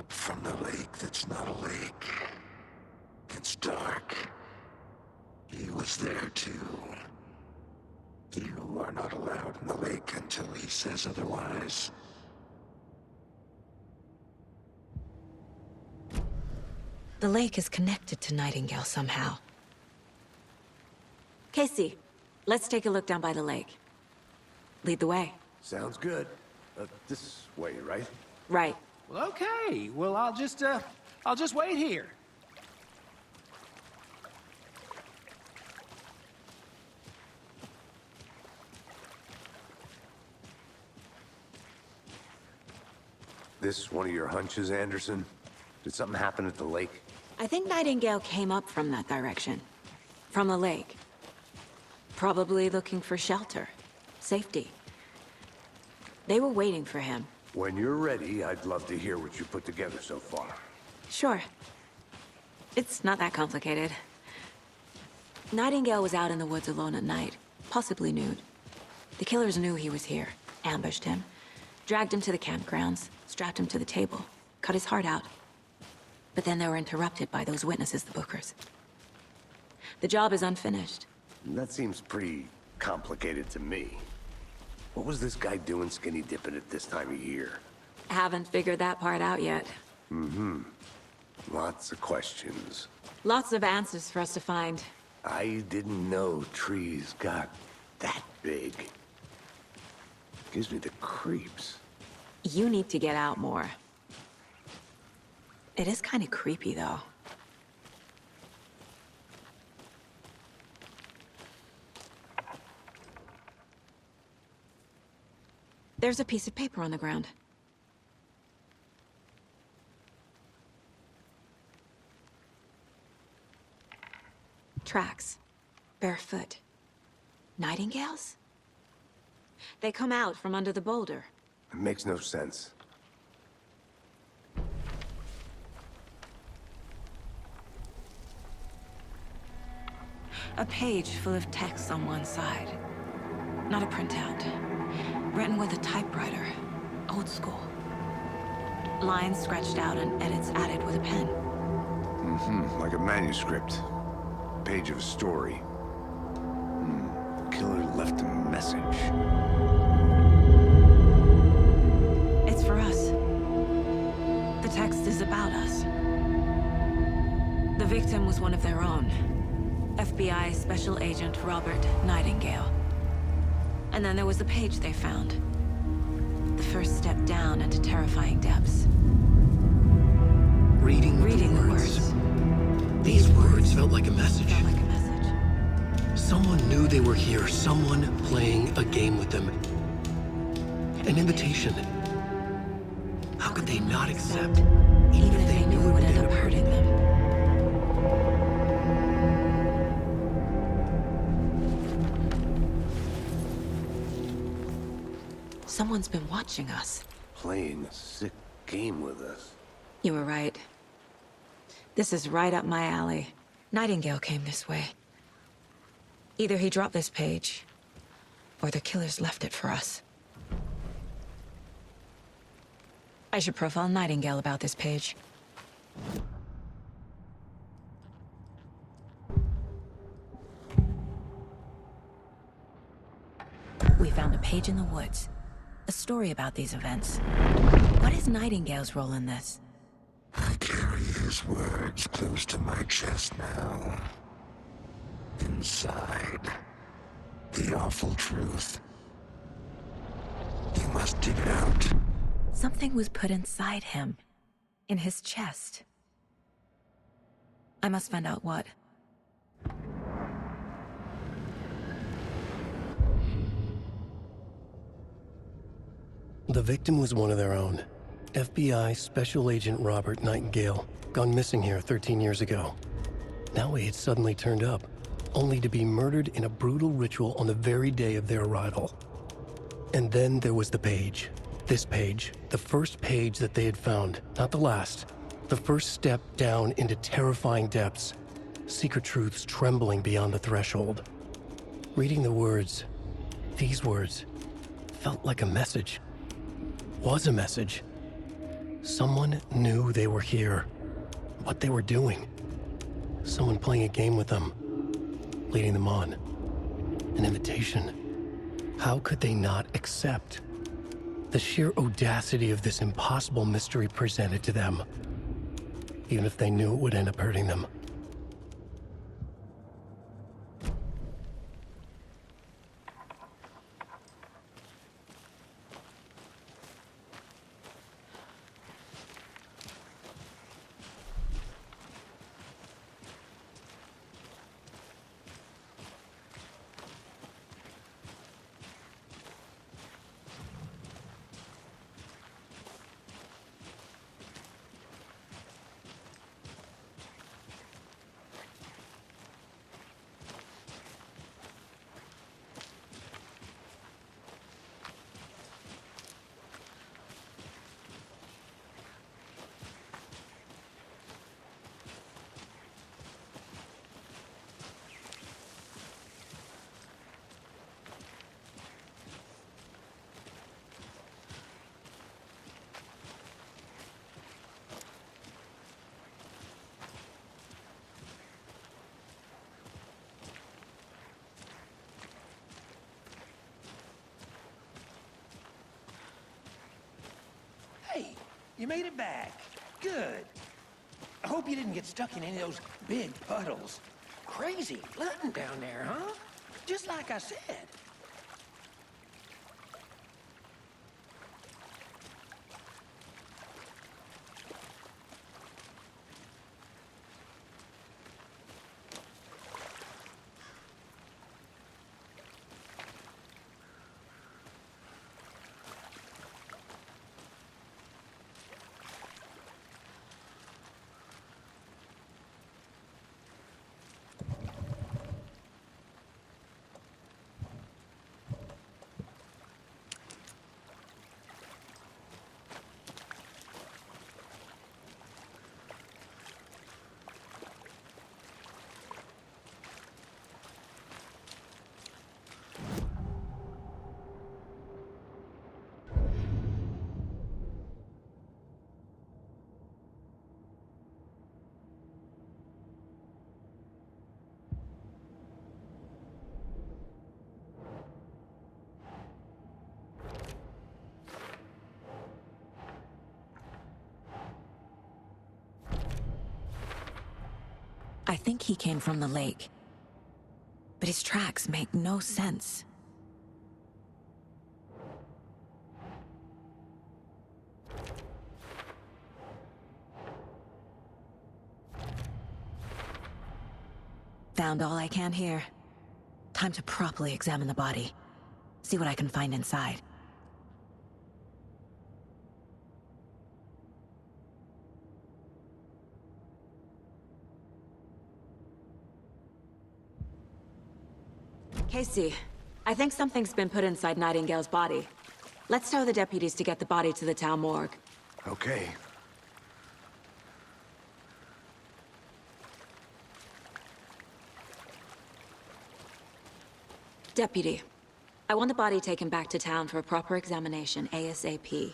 From the lake that's not a lake. It's dark. He was there too. You are not allowed in the lake until he says otherwise. The lake is connected to Nightingale somehow. Casey, let's take a look down by the lake. Lead the way. Sounds good. This way, right? Right. Well, okay. Well, I'll just wait here. This one of your hunches, Anderson? Did something happen at the lake? I think Nightingale came up from that direction. From the lake. Probably looking for shelter. Safety. They were waiting for him. When you're ready, I'd love to hear what you put together so far. Sure. It's not that complicated. Nightingale was out in the woods alone at night, possibly nude. The killers knew he was here, ambushed him, dragged him to the campgrounds, strapped him to the table, cut his heart out. But then they were interrupted by those witnesses, the Bookers. The job is unfinished. That seems pretty complicated to me. What was this guy doing skinny dipping at this time of year? Haven't figured that part out yet. Lots of questions. Lots of answers for us to find. I didn't know trees got that big. Gives me the creeps. You need to get out more. It is kind of creepy, though. There's a piece of paper on the ground. Tracks. Barefoot. Nightingales? They come out from under the boulder. It makes no sense. A page full of text on one side. Not a printout. Written with a typewriter. Old school. Lines scratched out and edits added with a pen. Like a manuscript. Page of a story. Killer left a message. It's for us. The text is about us. The victim was one of their own. FBI Special Agent Robert Nightingale. And then there was the page they found. The first step down into terrifying depths. Reading the the words. These words felt like a message. Felt like a message. Someone knew they were here, someone playing a game with them. An invitation. How could they not accept, Even if they knew it would end up hurting them. Someone's been watching us. Playing a sick game with us. You were right. This is right up my alley. Nightingale came this way. Either he dropped this page, or the killers left it for us. I should profile Nightingale about this page. We found a page in the woods. A story about these events. What is Nightingale's role in this? I carry his words close to my chest now. Inside, the awful truth. You must dig it out. Something was put inside him. In his chest. I must find out what. The victim was one of their own. FBI Special Agent Robert Nightingale, gone missing here 13 years ago. Now he had suddenly turned up, only to be murdered in a brutal ritual on the very day of their arrival. And then there was the page. This page, the first page that they had found, not the last. The first step down into terrifying depths. Secret truths trembling beyond the threshold. Reading the words, these words, felt like a message. Was a message. Someone knew they were here, what they were doing. Someone playing a game with them, leading them on. An invitation. How could they not accept? The sheer audacity of this impossible mystery presented to them, even if they knew it would end up hurting them. Hey, you made it back. Good. I hope you didn't get stuck in any of those big puddles. Crazy flooding down there, huh? Just like I said. I think he came from the lake. But his tracks make no sense. Found all I can here. Time to properly examine the body. See what I can find inside. Casey, I think something's been put inside Nightingale's body. Let's tell the deputies to get the body to the town morgue. Okay. Deputy, I want the body taken back to town for a proper examination ASAP.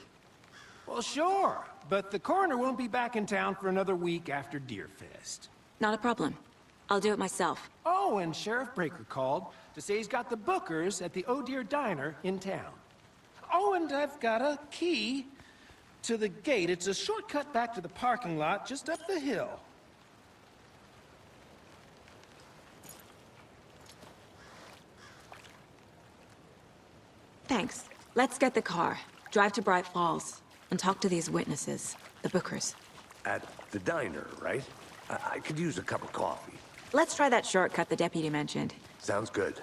Well, sure, but the coroner won't be back in town for another week after Deerfest. Not a problem. I'll do it myself. Oh, and Sheriff Breaker called to say he's got the Bookers at the Oh Dear Diner in town. Oh, and I've got a key to the gate. It's a shortcut back to the parking lot just up the hill. Thanks. Let's get the car, drive to Bright Falls, and talk to these witnesses, the Bookers. At the diner, right? I could use a cup of coffee. Let's try that shortcut the deputy mentioned. Sounds good.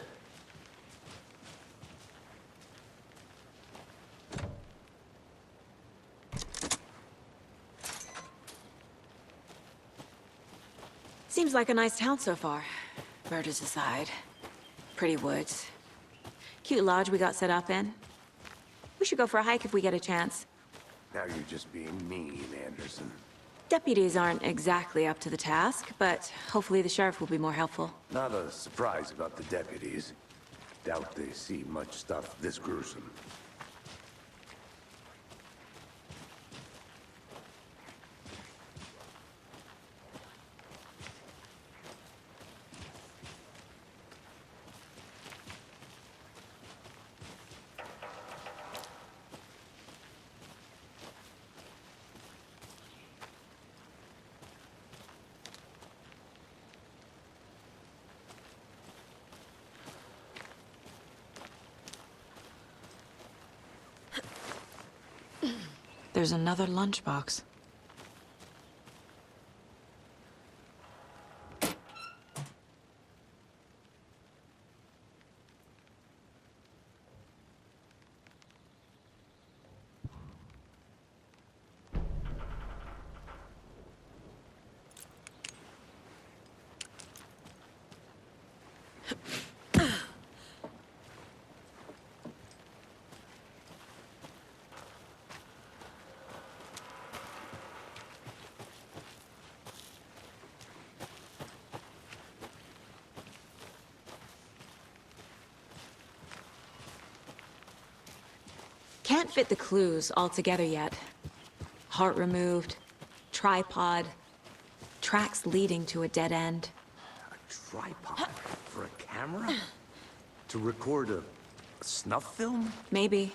Seems like a nice town so far. Murders aside. Pretty woods. Cute lodge we got set up in. We should go for a hike if we get a chance. Now you're just being mean, Anderson. Deputies aren't exactly up to the task, but hopefully the sheriff will be more helpful. Not a surprise about the deputies. Doubt they see much stuff this gruesome. There's another lunchbox. Can't fit the clues all together yet. Heart removed, tripod, tracks leading to a dead end. A tripod for a camera? To record a snuff film? Maybe.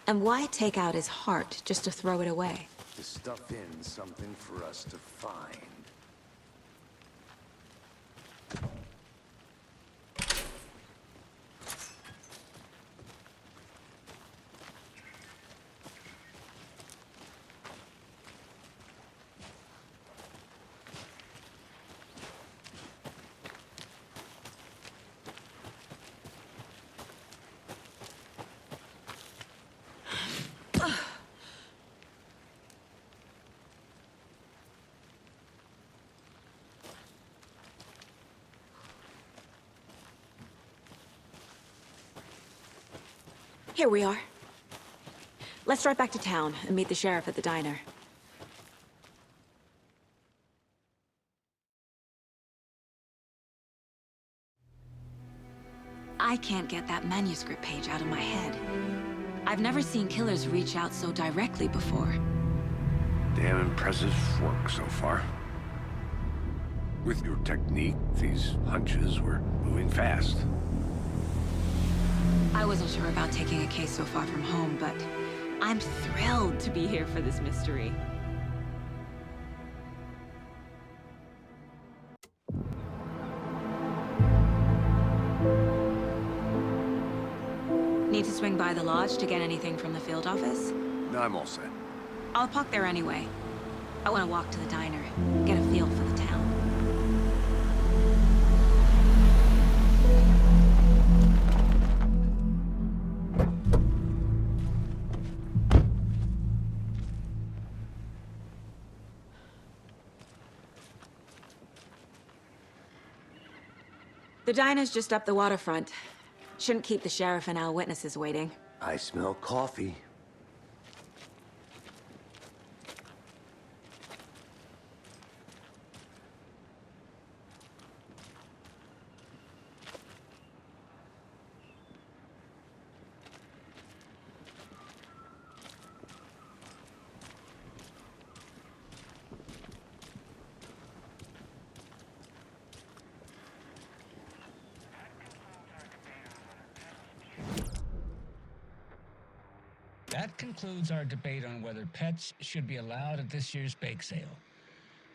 And why take out his heart just to throw it away? To stuff in something for us to find. Here we are. Let's drive back to town and meet the sheriff at the diner. I can't get that manuscript page out of my head. I've never seen killers reach out so directly before. Damn impressive work so far. With your technique, these hunches were moving fast. I wasn't sure about taking a case so far from home, but I'm thrilled to be here for this mystery. Need to swing by the lodge to get anything from the field office? No, I'm all set. I'll park there anyway. I want to walk to the diner, get a feel for the town. The diner's just up the waterfront. Shouldn't keep the sheriff and our witnesses waiting. I smell coffee. That concludes our debate on whether pets should be allowed at this year's bake sale.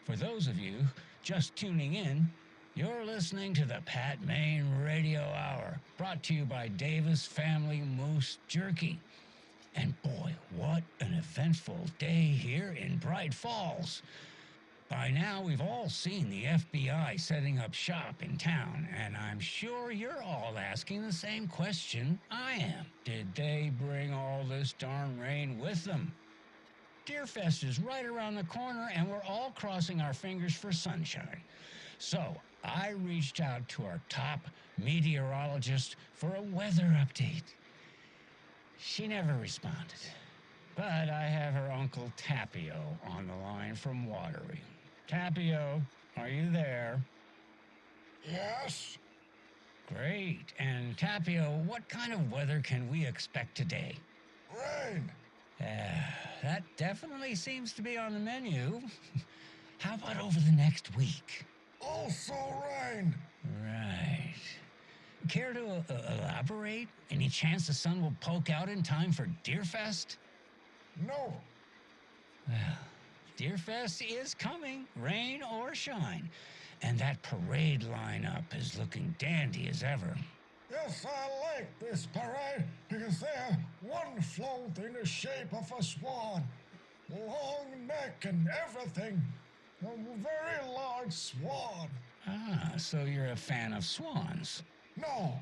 For those of you just tuning in, you're listening to the Pat Maine Radio Hour, brought to you by Davis Family Moose Jerky. And boy, what an eventful day here in Bright Falls. By now, we've all seen the FBI setting up shop in town, and I'm sure you're all asking the same question I am. Did they bring all this darn rain with them? Deerfest is right around the corner, and we're all crossing our fingers for sunshine. So, I reached out to our top meteorologist for a weather update. She never responded, but I have her Uncle Tapio on the line from Watery. Tapio, are you there? Yes? Great. And Tapio, what kind of weather can we expect today? Rain! That definitely seems to be on the menu. How about over the next week? Also rain! Right. Care to elaborate? Any chance the sun will poke out in time for Deerfest? No. Well, Deerfest is coming, rain or shine. And that parade lineup is looking dandy as ever. Yes, I like this parade because they're one float in the shape of a swan. Long neck and everything. A very large swan. Ah, so you're a fan of swans. No,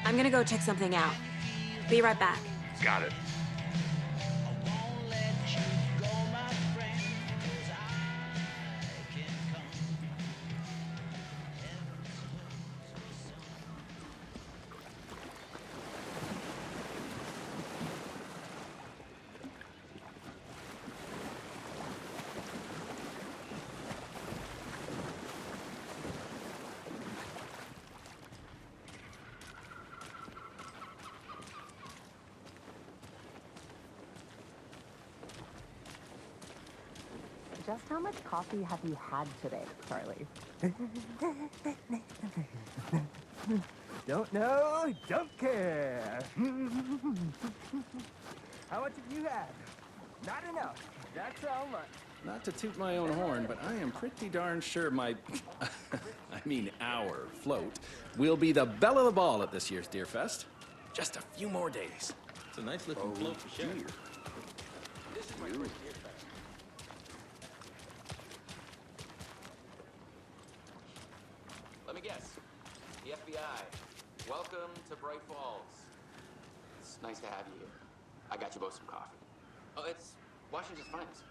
I'm gonna go check something out. Be right back. Got it. Just how much coffee have you had today, Charlie? Don't know, don't care. How much have you had? Not enough. That's how much. Not to toot my own horn, but I am pretty darn sure my, our float will be the belle of the ball at this year's Deer Fest. Just a few more days. It's a nice looking float for sure. This is my first Deer Fest. Let me guess. The FBI. Welcome to Bright Falls. It's nice to have you here. I got you both some coffee. Oh, it's Washington's finest.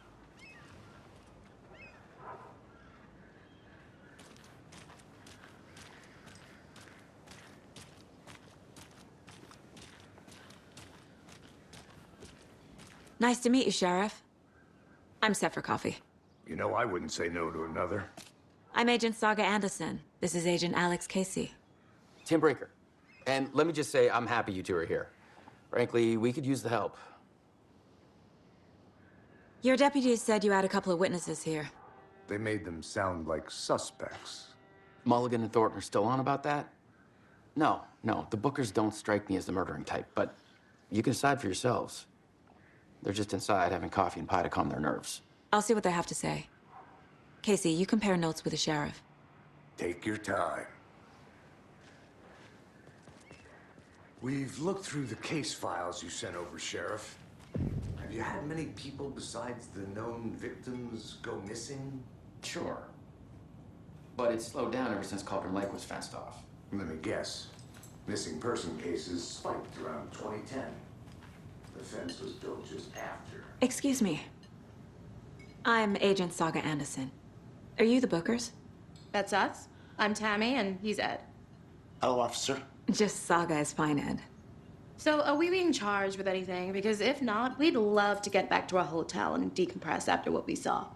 Nice to meet you, Sheriff. I'm set for coffee. You know, I wouldn't say no to another. I'm Agent Saga Anderson. This is Agent Alex Casey. Tim Brinker. And let me just say, I'm happy you two are here. Frankly, we could use the help. Your deputies said you had a couple of witnesses here. They made them sound like suspects. Mulligan and Thornton are still on about that? No, the Bookers don't strike me as the murdering type, but you can decide for yourselves. They're just inside having coffee and pie to calm their nerves. I'll see what they have to say. Casey, you compare notes with the sheriff. Take your time. We've looked through the case files you sent over, Sheriff. Have you had many people besides the known victims go missing? Sure. But it's slowed down ever since Cauldron Lake was fenced off. Let me guess. Missing person cases spiked around 2010. The fence was built just after. Excuse me. I'm Agent Saga Anderson. Are you the Bookers? That's us. I'm Tammy, and he's Ed. Hello, officer. Just Saga is fine, Ed. So, are we being charged with anything? Because if not, we'd love to get back to our hotel and decompress after what we saw.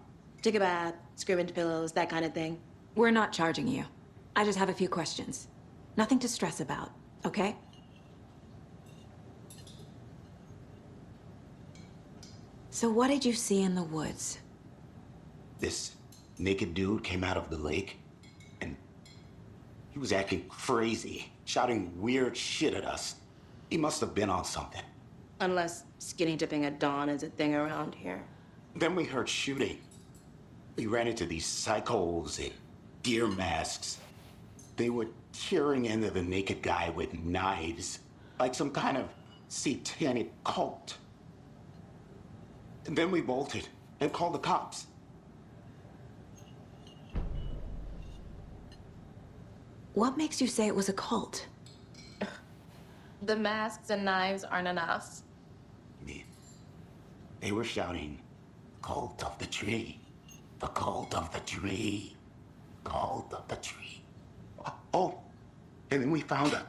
Take a bath, scream into pillows, that kind of thing. We're not charging you. I just have a few questions. Nothing to stress about, okay? So what did you see in the woods? This naked dude came out of the lake, and he was acting crazy, shouting weird shit at us. He must have been on something. Unless skinny dipping at dawn is a thing around here. Then we heard shooting. We ran into these psychos in deer masks. They were tearing into the naked guy with knives, like some kind of satanic cult. And then we bolted and called the cops. What makes you say it was a cult? The masks and knives aren't enough. They were shouting, "Cult of the tree, the cult of the tree, cult of the tree." Oh, and then we found it.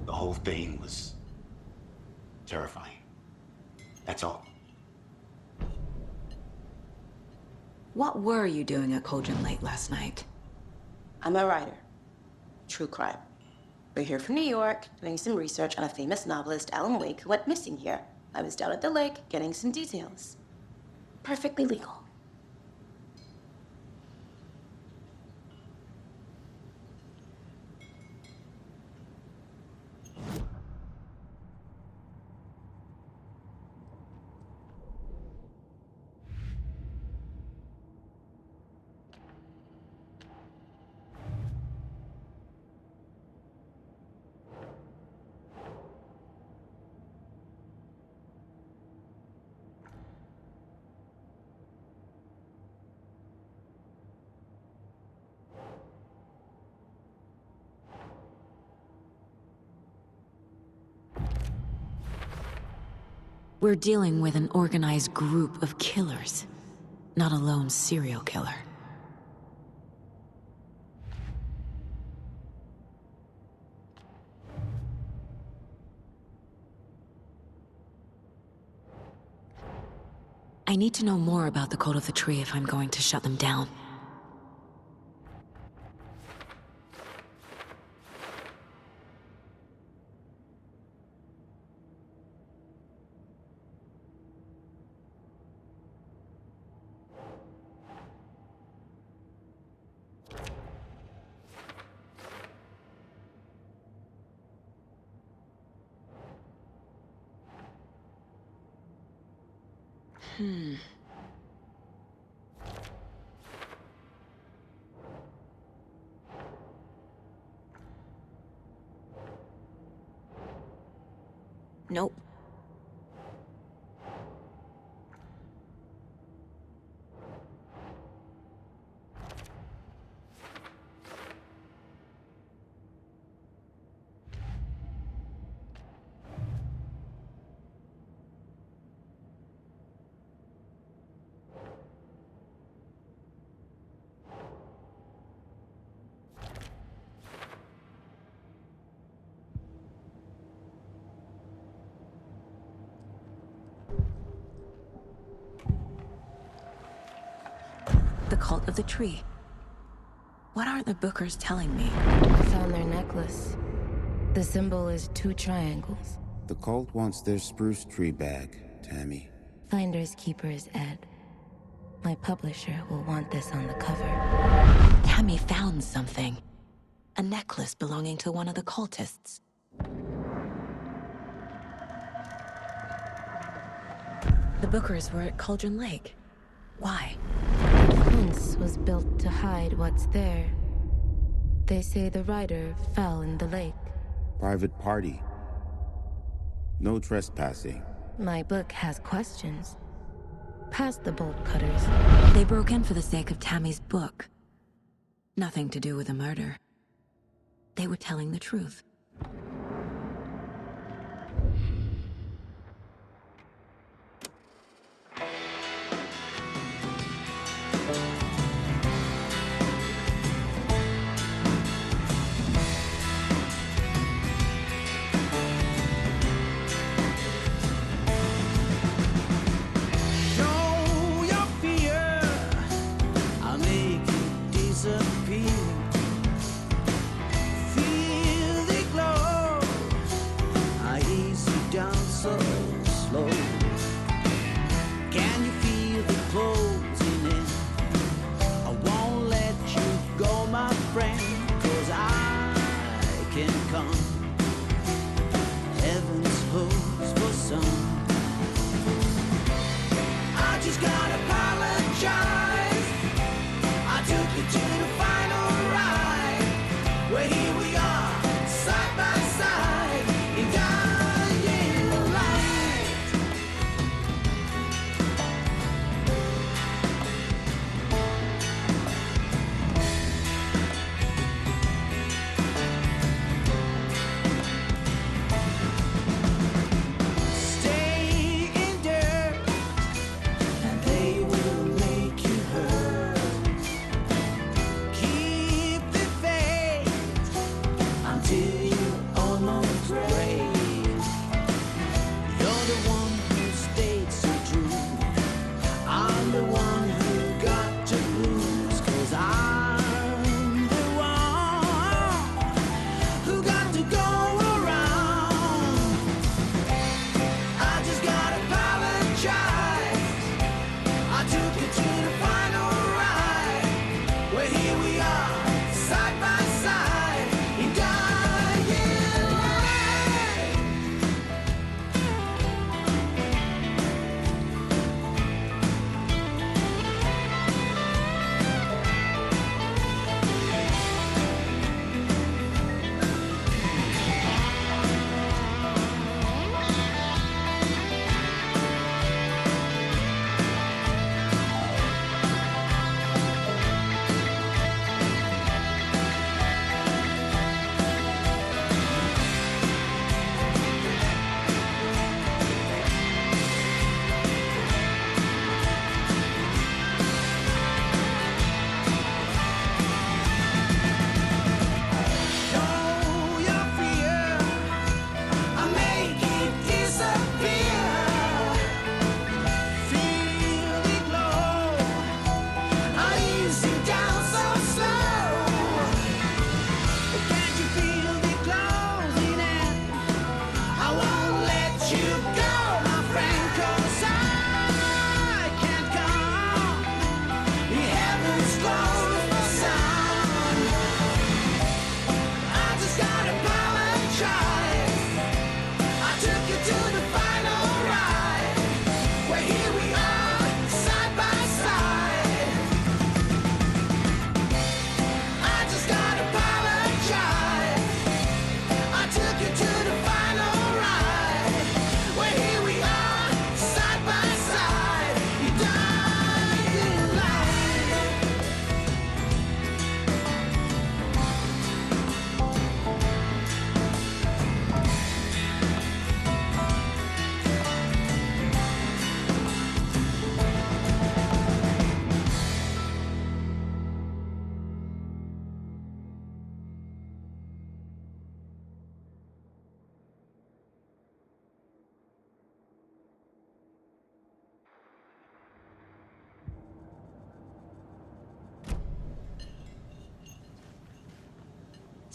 The whole thing was terrifying. That's all. What were you doing at Cauldron Lake last night? I'm a writer. True crime. We're here from New York, doing some research on a famous novelist, Alan Wake, who went missing here. I was down at the lake, getting some details. Perfectly legal. We're dealing with an organized group of killers, not a lone serial killer. I need to know more about the Cult of the Tree if I'm going to shut them down. Nope. The Cult of the Tree. What are the Bookers telling me? I found their necklace. The symbol is 2 triangles. The cult wants their spruce tree bag, Tammy. Finders keepers, Ed. My publisher will want this on the cover. Tammy found something. A necklace belonging to one of the cultists. The Bookers were at Cauldron Lake. Why? The fence was built to hide what's there. They say the rider fell in the lake. Private party. No trespassing. My book has questions. Past the bolt cutters. They broke in for the sake of Tammy's book. Nothing to do with a murder. They were telling the truth. Feel the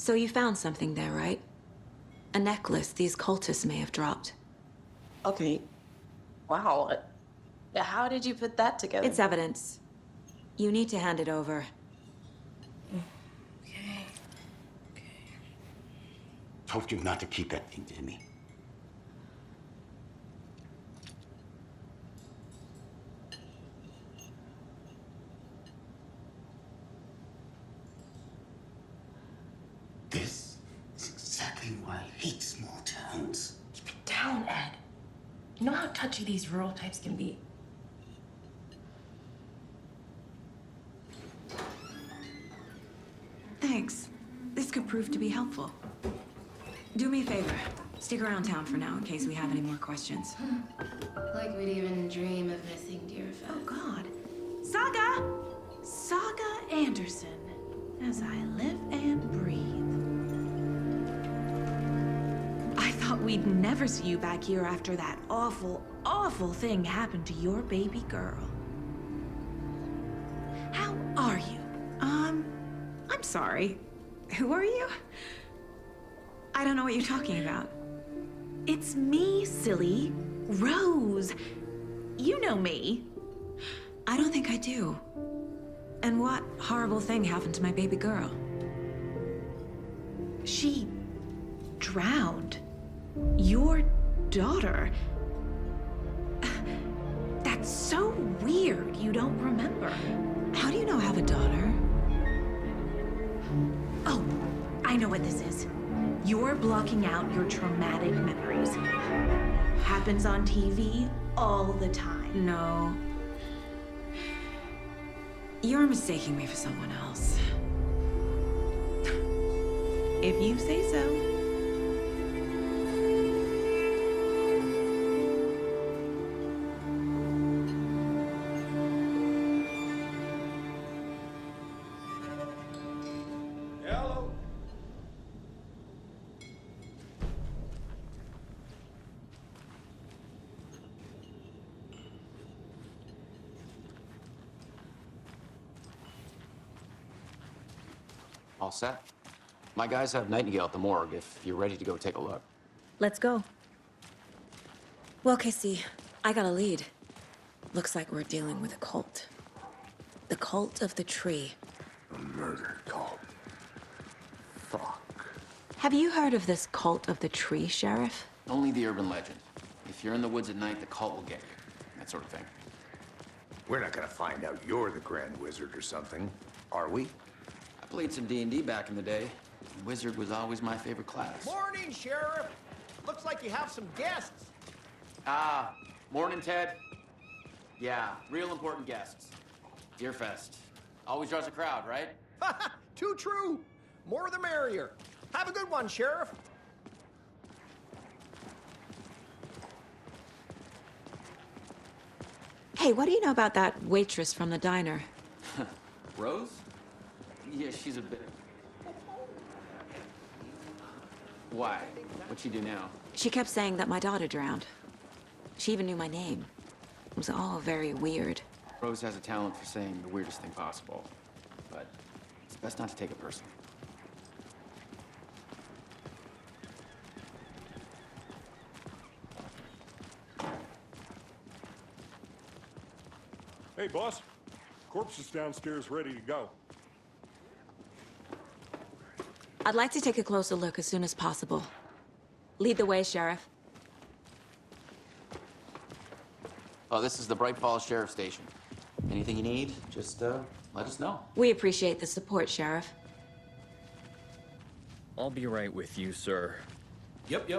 So you found something there, right? A necklace these cultists may have dropped. Okay. Wow. How did you put that together? It's evidence. You need to hand it over. Okay. Told you not to keep that thing to me. This is exactly why I hate small towns. Keep it down, Ed. You know how touchy these rural types can be. Thanks. This could prove to be helpful. Do me a favor. Stick around town for now in case we have any more questions. Like we'd even dream of missing Deerfest. Oh, God. Saga! Saga Anderson. As I live and breathe. I thought we'd never see you back here after that awful, awful thing happened to your baby girl. How are you? I'm sorry. Who are you? I don't know what you're talking about. It's me, silly. Rose. You know me. I don't think I do. And what horrible thing happened to my baby girl? She drowned. Your daughter. That's so weird you don't remember. How do you know I have a daughter? Oh, I know what this is. You're blocking out your traumatic memories. Happens on TV all the time. No. You're mistaking me for someone else. If you say so. Hello. All set. My guys have Nightingale at the morgue if you're ready to go take a look. Let's go. Well, Casey, I got a lead. Looks like we're dealing with a cult. The cult of the tree. A murder cult. Fuck. Have you heard of this cult of the tree, Sheriff? Only the urban legend. If you're in the woods at night, the cult will get you. That sort of thing. We're not gonna find out you're the Grand Wizard or something, are we? I played some D&D back in the day. Wizard was always my favorite class. Morning, Sheriff. Looks like you have some guests. Ah, morning, Ted. Yeah, real important guests. Deerfest. Always draws a crowd, right? Too true. More the merrier. Have a good one, Sheriff. Hey, what do you know about that waitress from the diner? Rose? Yeah, she's a bit... Why? What'd she do now? She kept saying that my daughter drowned. She even knew my name. It was all very weird. Rose has a talent for saying the weirdest thing possible. But it's best not to take it personally. Hey, boss. Corpse is downstairs ready to go. I'd like to take a closer look as soon as possible. Lead the way, Sheriff. Oh, this is the Bright Falls Sheriff Station. Anything you need, just let us know. We appreciate the support, Sheriff. I'll be right with you, sir. Yep.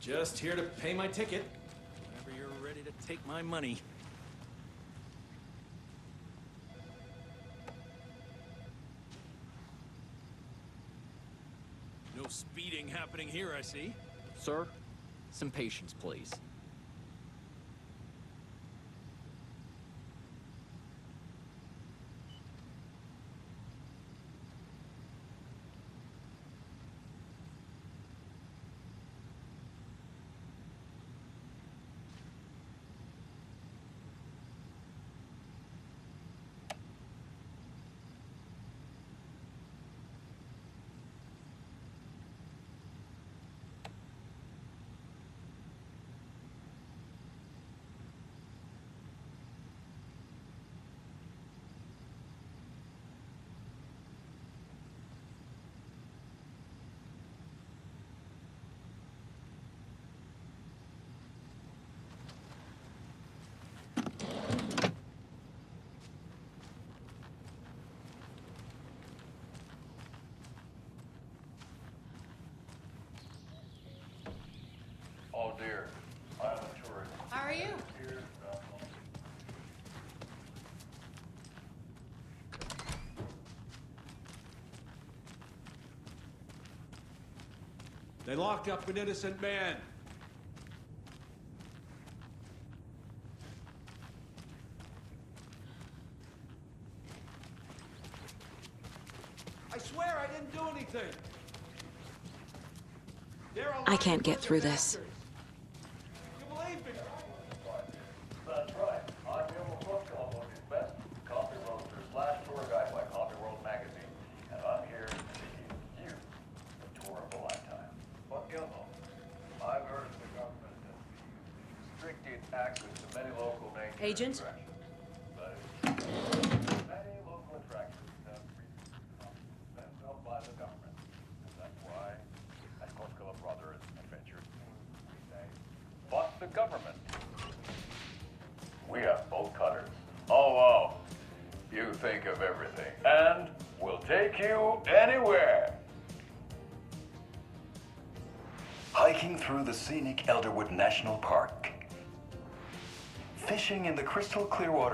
Just here to pay my ticket. Whenever you're ready to take my money. No speeding happening here, I see. Sir, some patience, please. Paul Deere. I'm a tourist. How are you? They locked up an innocent man. I swear I didn't do anything. I can't get through this. You believe me? That's right. I'm Neil McCook, California's best coffee roaster / tour guide by Coffee World magazine. And I'm here to give you the tour of a lifetime. But Gilmo, I've heard the government has restricted access to many local nature Agent? attractions. That is, many local attractions have been built by the government. And that's why, at Koskela Brothers Adventures, we say, fuck the government. We have bolt cutters. Oh, wow. You think of everything. And we'll take you anywhere. Hiking through the scenic Elderwood National Park. Fishing in the crystal clear water